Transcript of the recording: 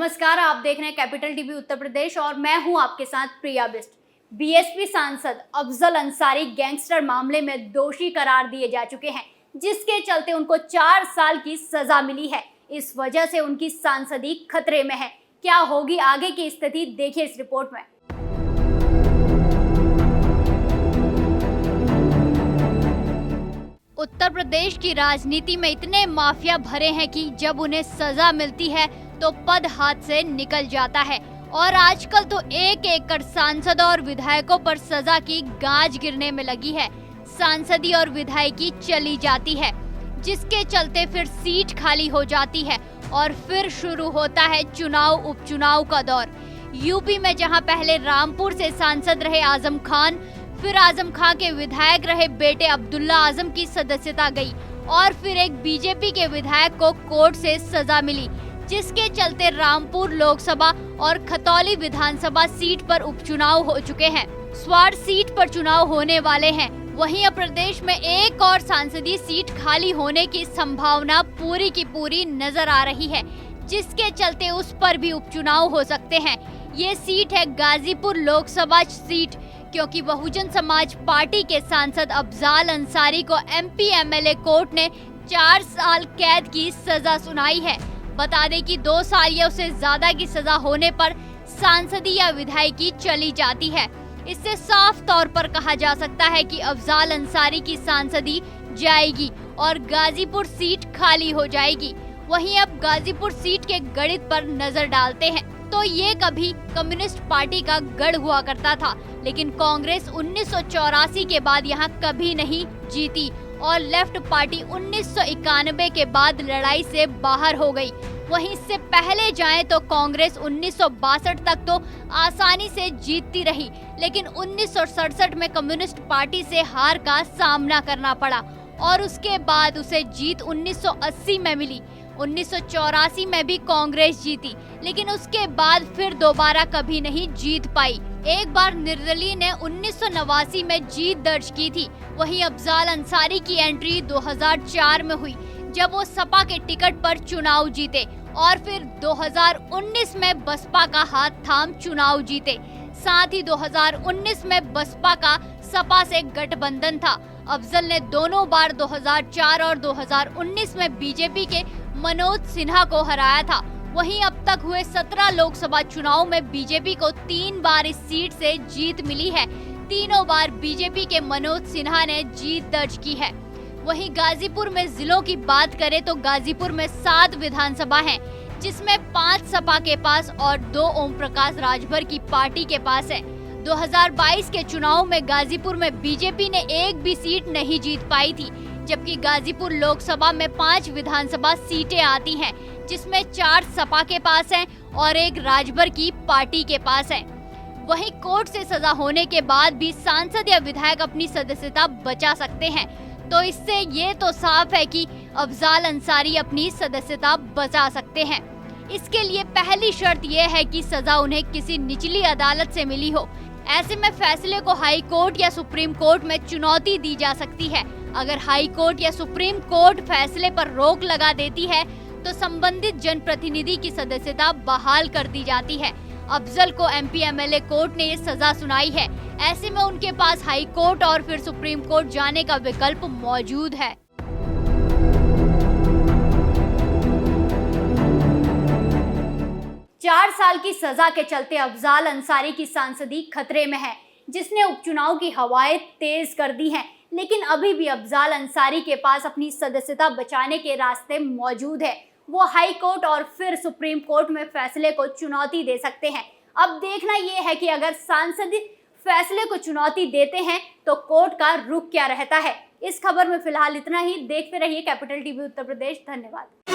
नमस्कार, आप देख रहे हैं कैपिटल टीवी उत्तर प्रदेश और मैं हूं आपके साथ प्रिया बिस्ट। बीएसपी सांसद अफजल अंसारी गैंगस्टर मामले में दोषी करार दिए जा चुके हैं, जिसके चलते उनको 4 साल की सजा मिली है। इस वजह से उनकी सांसदी खतरे में है। क्या होगी आगे की स्थिति, देखिए इस रिपोर्ट में। उत्तर प्रदेश की राजनीति में इतने माफिया भरे हैं कि जब उन्हें सजा मिलती है तो पद हाथ से निकल जाता है और आजकल तो एक एक कर सांसदों और विधायकों पर सजा की गाज गिरने में लगी है। सांसदी और विधायकी चली जाती है, जिसके चलते फिर सीट खाली हो जाती है और फिर शुरू होता है चुनाव उपचुनाव का दौर। यूपी में जहां पहले रामपुर से सांसद रहे आजम खान, फिर आजम खान के विधायक रहे बेटे अब्दुल्ला आजम की सदस्यता गई और फिर एक बीजेपी के विधायक को कोर्ट से सजा मिली, जिसके चलते रामपुर लोकसभा और खतौली विधानसभा सीट पर उपचुनाव हो चुके हैं। स्वार सीट पर चुनाव होने वाले हैं। वहीं अब प्रदेश में एक और सांसदीय सीट खाली होने की संभावना पूरी की पूरी नजर आ रही है, जिसके चलते उस पर भी उपचुनाव हो सकते हैं। ये सीट है गाजीपुर लोकसभा सीट, क्योंकि बहुजन समाज पार्टी के सांसद अफजल अंसारी को एमपी एमएलए कोर्ट ने 4 साल कैद की सजा सुनाई है। बता दें कि 2 साल या उससे ज्यादा की सजा होने पर सांसदी या विधायकी चली जाती है। इससे साफ तौर पर कहा जा सकता है कि अफजल अंसारी की सांसदी जाएगी और गाजीपुर सीट खाली हो जाएगी। वहीं अब गाजीपुर सीट के गणित पर नजर डालते हैं तो ये कभी कम्युनिस्ट पार्टी का गढ़ हुआ करता था, लेकिन कांग्रेस 1984 के बाद यहाँ कभी नहीं जीती और लेफ्ट पार्टी 1991 के बाद लड़ाई से बाहर हो गई। वहीं इससे पहले जाएं तो कांग्रेस 1962 तक तो आसानी से जीतती रही, लेकिन 1967 में कम्युनिस्ट पार्टी से हार का सामना करना पड़ा और उसके बाद उसे जीत 1980 में मिली। 1984 में भी कांग्रेस जीती, लेकिन उसके बाद फिर दोबारा कभी नहीं जीत पाई। एक बार निर्दलीय ने 1989 में जीत दर्ज की थी। वहीं अफजल अंसारी की एंट्री 2004 में हुई, जब वो सपा के टिकट पर चुनाव जीते और फिर 2019 में बसपा का हाथ थाम चुनाव जीते। साथ ही 2019 में बसपा का सपा से गठबंधन था। अफजल ने दोनों बार 2004 और 2019 में बीजेपी के मनोज सिन्हा को हराया था। वहीं अब तक हुए 17 लोकसभा चुनाव में बीजेपी को 3 बार इस सीट से जीत मिली है। तीनों बार बीजेपी के मनोज सिन्हा ने जीत दर्ज की है। वहीं गाजीपुर में जिलों की बात करें तो गाजीपुर में 7 विधानसभा हैं, जिसमें 5 सपा के पास और 2 ओम प्रकाश राजभर की पार्टी के पास है। 2022 के चुनाव में गाजीपुर में बीजेपी ने एक भी सीट नहीं जीत पाई थी, जबकि गाजीपुर लोकसभा में 5 विधानसभा सीटें आती हैं, जिसमें 4 सपा के पास हैं और 1 राजभर की पार्टी के पास है। वहीं कोर्ट से सजा होने के बाद भी सांसद या विधायक अपनी सदस्यता बचा सकते हैं, तो इससे ये तो साफ है कि अफजल अंसारी अपनी सदस्यता बचा सकते हैं। इसके लिए पहली शर्त यह है कि सजा उन्हें किसी निचली अदालत से मिली हो। ऐसे में फैसले को हाई कोर्ट या सुप्रीम कोर्ट में चुनौती दी जा सकती है। अगर हाई कोर्ट या सुप्रीम कोर्ट फैसले पर रोक लगा देती है तो संबंधित जनप्रतिनिधि की सदस्यता बहाल कर दी जाती है। अफजल को एमपी एमएलए कोर्ट ने ये सजा सुनाई है। ऐसे में उनके पास हाई कोर्ट और फिर सुप्रीम कोर्ट जाने का विकल्प मौजूद है। चार साल की सजा के चलते अफजल अंसारी की सांसदी खतरे में है, जिसने उपचुनाव की हवाएं तेज कर दी हैं। लेकिन अभी भी अफजल अंसारी के पास अपनी सदस्यता बचाने के रास्ते मौजूद है। वो हाई कोर्ट और फिर सुप्रीम कोर्ट में फैसले को चुनौती दे सकते हैं। अब देखना ये है कि अगर सांसद फैसले को चुनौती देते हैं तो कोर्ट का रुख क्या रहता है। इस खबर में फिलहाल इतना ही। देखते रहिए कैपिटल टीवी उत्तर प्रदेश। धन्यवाद।